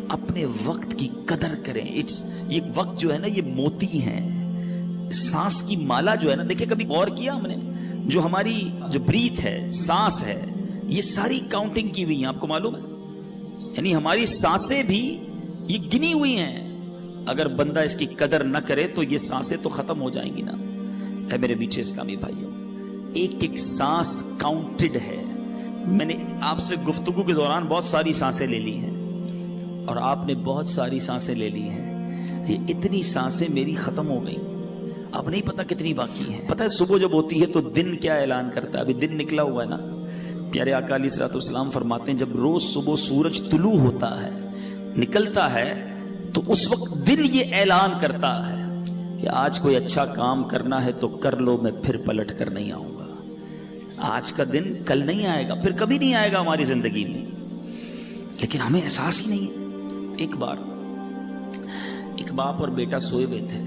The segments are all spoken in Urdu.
اپنے وقت کی قدر کریں. یہ وقت جو ہے نا یہ موتی ہے. سانس کی مالا جو ہے نا, دیکھیں کبھی غور کیا ہم نے, جو ہماری جو بریتھ ہے, سانس ہے, یہ ساری کاؤنٹنگ کی ہوئی ہیں, آپ کو معلوم ہے؟ یعنی ہماری سانسیں بھی یہ گنی ہوئی ہیں. اگر بندہ اس کی قدر نہ کرے تو یہ سانسیں تو ختم ہو جائیں گی نا. اے میرے میٹھے اسلامی بھائیوں, ایک ایک سانس کاؤنٹڈ ہے. میں نے آپ سے گفتگو کے دوران بہت ساری سانسیں لے لی ہیں اور آپ نے بہت ساری سانسیں لے لی ہیں. یہ اتنی سانسیں میری ختم ہو گئیں, اب نہیں پتا کتنی باقی ہیں. پتہ ہے صبح جب ہوتی ہے تو دن کیا اعلان کرتا ہے؟ ابھی دن نکلا ہوا ہے نا. پیارے آقا علیہ الصلوۃ والسلام فرماتے ہیں جب روز صبح سورج طلوع ہوتا ہے, نکلتا ہے, تو اس وقت دن یہ اعلان کرتا ہے کہ آج کوئی اچھا کام کرنا ہے تو کر لو, میں پھر پلٹ کر نہیں آؤں گا. آج کا دن کل نہیں آئے گا, پھر کبھی نہیں آئے گا ہماری زندگی میں, لیکن ہمیں احساس ہی نہیں ہے. ایک بار ایک باپ اور بیٹا سوئے ہوئے تھے.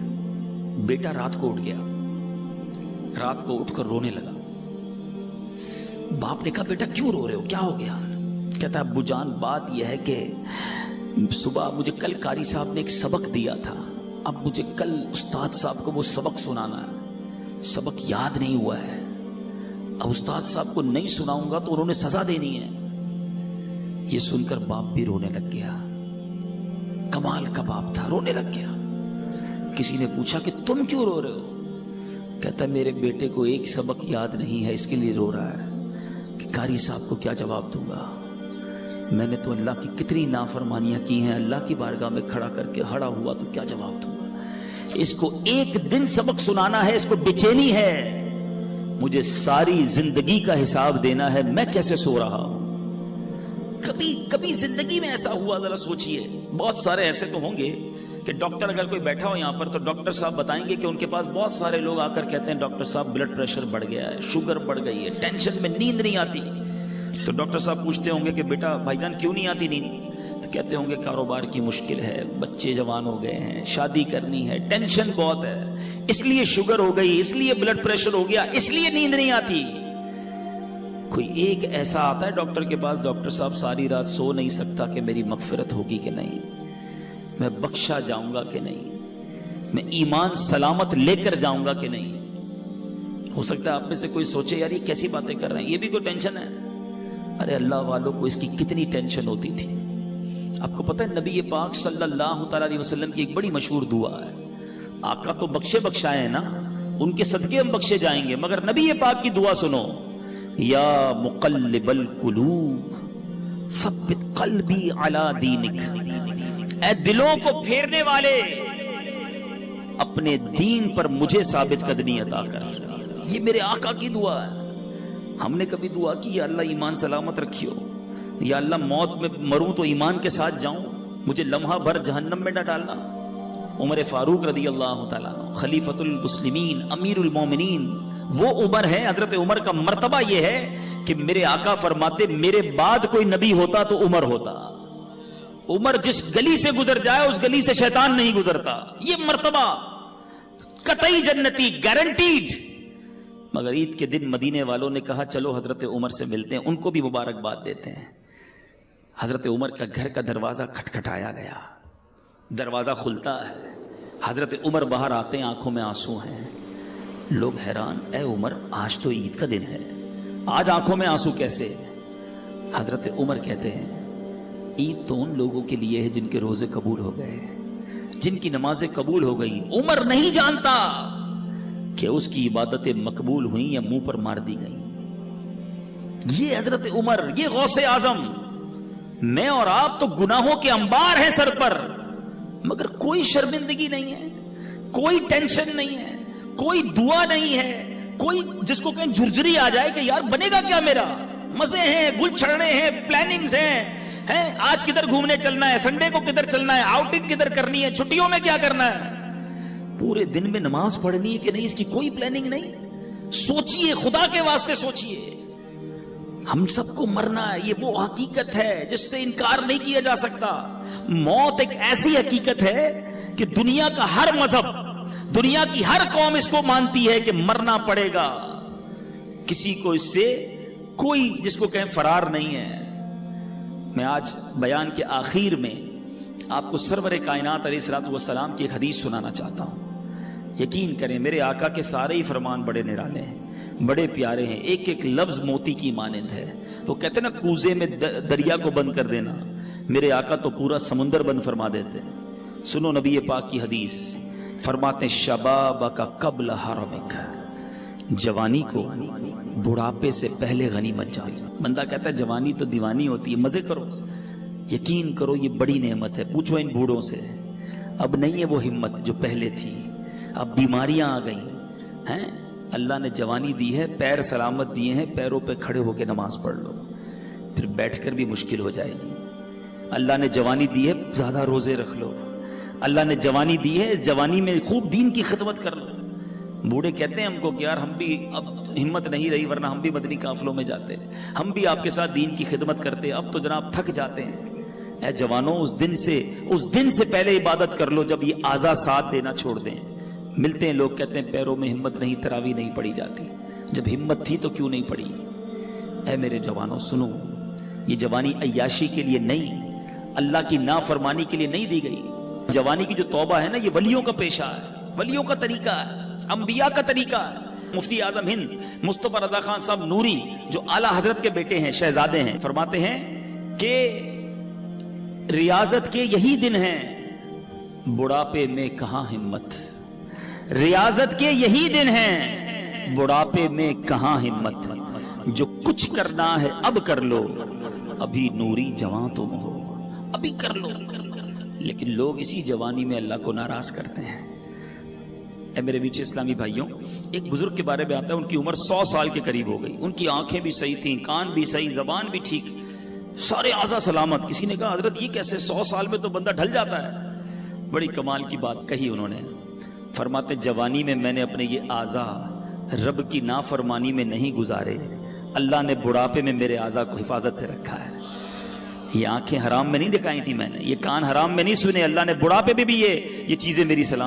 بیٹا رات کو اٹھ گیا, رات کو اٹھ کر رونے لگا. باپ نے کہا بیٹا کیوں رو رہے ہو, کیا ہو گیا؟ کہتا ہے ابو جان بات یہ ہے کہ صبح مجھے کل قاری صاحب نے ایک سبق دیا تھا, اب مجھے کل استاد صاحب کو وہ سبق سنانا ہے, سبق یاد نہیں ہوا ہے. اب استاد صاحب کو نہیں سناؤں گا تو انہوں نے سزا دینی ہے. یہ سن کر باپ بھی رونے لگ گیا. کمال کا باپ تھا, رونے لگ گیا. کسی نے پوچھا کہ تم کیوں رو رہے ہو؟ کہتا میرے بیٹے کو ایک سبق یاد نہیں ہے, اس کے لیے رو رہا ہے کہ قاری صاحب کو کیا جواب دوں گا. میں نے تو اللہ کی کتنی نافرمانیاں کی ہیں, اللہ کی بارگاہ میں کھڑا کر کے ہڑا ہوا تو کیا جواب دوں گا. اس کو ایک دن سبق سنانا ہے, اس کو بے چینی ہے, مجھے ساری زندگی کا حساب دینا ہے, میں کیسے سو رہا ہوں. کبھی زندگی میں ایسا ہوا؟ ذرا سوچئے. بہت سارے ایسے تو ہوں گے کہ ڈاکٹر اگر کوئی بیٹھا ہو یہاں پر تو ڈاکٹر صاحب بتائیں گے کہ ان کے پاس بہت سارے لوگ آ کر کہتے ہیں ڈاکٹر صاحب بلڈ پریشر بڑھ گیا ہے, شوگر بڑھ گئی ہے, ٹینشن میں نیند نہیں آتی. تو ڈاکٹر صاحب پوچھتے ہوں گے کہ بیٹا بھائی جان کیوں نہیں آتی نیند؟ تو کہتے ہوں گے کاروبار کی مشکل ہے, بچے جوان ہو گئے ہیں, شادی کرنی ہے, ٹینشن بہت ہے, اس لیے شوگر ہو گئی, اس لیے بلڈ پریشر ہو گیا, اس لیے نیند نہیں آتی. کوئی ایک ایسا آتا ہے ڈاکٹر کے پاس, ڈاکٹر صاحب ساری رات سو نہیں سکتا کہ میری مغفرت ہوگی کہ نہیں, میں بخشا جاؤں گا کہ نہیں, میں ایمان سلامت لے کر جاؤں گا کہ نہیں. ہو سکتا ہے آپ میں سے کوئی سوچے یار یہ کیسی باتیں کر رہے ہیں, یہ بھی کوئی ٹینشن ہے؟ ارے اللہ والوں کو اس کی کتنی ٹینشن ہوتی تھی. آپ کو پتہ ہے نبی پاک صلی اللہ تعالی علیہ وسلم کی ایک بڑی مشہور دعا ہے. آقا تو بخشائے ہیں نا, ان کے صدقے ہم بخشے جائیں گے, مگر نبی پاک کی دعا سنو, یا مقلب القلوب ثبت قلبی علی دینک, اے دلوں کو پھیرنے والے اپنے دین پر مجھے ثابت قدمی عطا کر. یہ میرے آقا کی دعا ہے. ہم نے کبھی دعا کی یا اللہ ایمان سلامت رکھیو, یا اللہ موت میں مروں تو ایمان کے ساتھ جاؤں, مجھے لمحہ بھر جہنم میں نہ ڈالنا. عمر فاروق رضی اللہ تعالیٰ خلیفۃ المسلمین امیر المومنین, وہ عمر ہے, حضرت عمر کا مرتبہ یہ ہے کہ میرے آقا فرماتے میرے بعد کوئی نبی ہوتا تو عمر ہوتا. عمر جس گلی سے گزر جائے اس گلی سے شیطان نہیں گزرتا, یہ مرتبہ قطعی جنتی, گارنٹیڈ. مگر عید کے دن مدینے والوں نے کہا چلو حضرت عمر سے ملتے ہیں, ان کو بھی مبارکباد دیتے ہیں. حضرت عمر کا گھر کا دروازہ کھٹکھٹایا گیا, دروازہ کھلتا ہے, حضرت عمر باہر آتے ہیں, آنکھوں میں آنسو ہیں. لوگ حیران, اے عمر آج تو عید کا دن ہے, آج آنکھوں میں آنسو کیسے؟ حضرت عمر کہتے ہیں عید تو ان لوگوں کے لیے ہے جن کے روزے قبول ہو گئے, جن کی نمازیں قبول ہو گئی. عمر نہیں جانتا کہ اس کی عبادتیں مقبول ہوئیں یا منہ پر مار دی گئیں. یہ حضرت عمر, یہ غوث اعظم. میں اور آپ تو گناہوں کے انبار ہیں سر پر, مگر کوئی شرمندگی نہیں ہے, کوئی ٹینشن نہیں ہے, کوئی دعا نہیں ہے, کوئی جس کو کہیں جھرجھری آ جائے کہ یار بنے گا کیا میرا. مزے ہیں, گل چھڑنے ہیں, پلاننگز ہیں, آج کدھر گھومنے چلنا ہے, سنڈے کو کدھر چلنا ہے, آؤٹنگ کدھر کرنی ہے, چھٹیوں میں کیا کرنا ہے. پورے دن میں نماز پڑھنی ہے کہ نہیں, اس کی کوئی پلاننگ نہیں. سوچئے, خدا کے واسطے سوچئے, ہم سب کو مرنا ہے, یہ وہ حقیقت ہے جس سے انکار نہیں کیا جا سکتا. موت ایک ایسی حقیقت ہے کہ دنیا کا ہر مذہب, دنیا کی ہر قوم اس کو مانتی ہے کہ مرنا پڑے گا. کسی کو اس سے کوئی جس کو کہیں فرار نہیں ہے. میں آج بیان کے آخر میں آپ کو سرور کائنات علیہ الصلوۃ والسلام کی ایک حدیث سنانا چاہتا ہوں. یقین کریں میرے آقا کے سارے ہی فرمان بڑے نرالے ہیں، بڑے پیارے ہیں، ایک ایک لفظ موتی کی مانند ہے. وہ کہتے ہیں نا کوزے میں دریا کو بند کر دینا، میرے آقا تو پورا سمندر بند فرما دیتے ہیں. سنو نبی پاک کی حدیث، فرماتے ہیں شبابک قبل حرمک، جوانی کو بڑھاپے سے پہلے غنیمت جان. بندہ کہتا ہے جوانی تو دیوانی ہوتی ہے، مزے کرو. یقین کرو یہ بڑی نعمت ہے. پوچھو ان بوڑھوں سے، اب نہیں ہے وہ ہمت جو پہلے تھی، اب بیماریاں آ گئی ہیں. اللہ نے جوانی دی ہے، پیر سلامت دیے ہیں، پیروں پہ کھڑے ہو کے نماز پڑھ لو، پھر بیٹھ کر بھی مشکل ہو جائے گی. اللہ نے جوانی دی ہے، زیادہ روزے رکھ لو. اللہ نے جوانی دی ہے، اس جوانی میں خوب دین کی خدمت کر لو. بوڑھے کہتے ہیں ہم کو کہ یار ہم بھی اب ہمت نہیں رہی، ورنہ ہم بھی مدنی قافلوں میں جاتے، ہم بھی آپ کے ساتھ دین کی خدمت کرتے، اب تو جناب تھک جاتے ہیں. اے جوانوں، اس دن سے پہلے عبادت کر لو جب یہ اعضاء ساتھ دینا چھوڑ دیں. ملتے ہیں لوگ کہتے ہیں پیروں میں ہمت نہیں، تراویح نہیں پڑی جاتی. جب ہمت تھی تو کیوں نہیں پڑی؟ اے میرے جوانوں سنو، یہ جوانی عیاشی کے لیے نہیں، اللہ کی نافرمانی کے لیے نہیں دی گئی. جوانی کی جو توبہ ہے نا، یہ ولیوں کا پیشہ ہے، ولیوں کا طریقہ ہے، انبیاء کا طریقہ ہے. مفتی اعظم ہند مصطفیٰ رضا خان صاحب نوری جو اعلیٰ حضرت کے بیٹے ہیں، شہزادے ہیں، فرماتے ہیں کہ ریاضت کے یہی دن ہیں، بڑھاپے میں کہاں ہمت. ریاضت کے یہی دن ہیں، بڑھاپے میں کہاں ہمت. جو کچھ کرنا ہے اب کر لو، ابھی نوری جوان تم ہو، ابھی کر لو. لیکن لوگ اسی جوانی میں اللہ کو ناراض کرتے ہیں. اے میرے میٹھے اسلامی بھائیوں، ایک بزرگ کے بارے میں آتا ہے، ان کی عمر 100 سال کے قریب ہو گئی. ان کی آنکھیں بھی صحیح تھیں، کان بھی صحیح، زبان بھی ٹھیک، سارے اعضاء سلامت. کسی نے کہا حضرت یہ کیسے 100 سال میں تو بندہ ڈھل جاتا ہے. بڑی کمال کی بات کہی انہوں نے. فرماتے جوانی میں میں نے اپنے یہ اعضاء رب کی نافرمانی میں نہیں گزارے، اللہ نے بڑھاپے میں میرے اعضاء کو حفاظت سے رکھا ہے. یہ آنکھیں حرام میں نہیں دکھائی تھی میں نے، یہ کان حرام میں نہیں سنے، اللہ نے بڑھاپے میں بھی یہ چیزیں میری سلام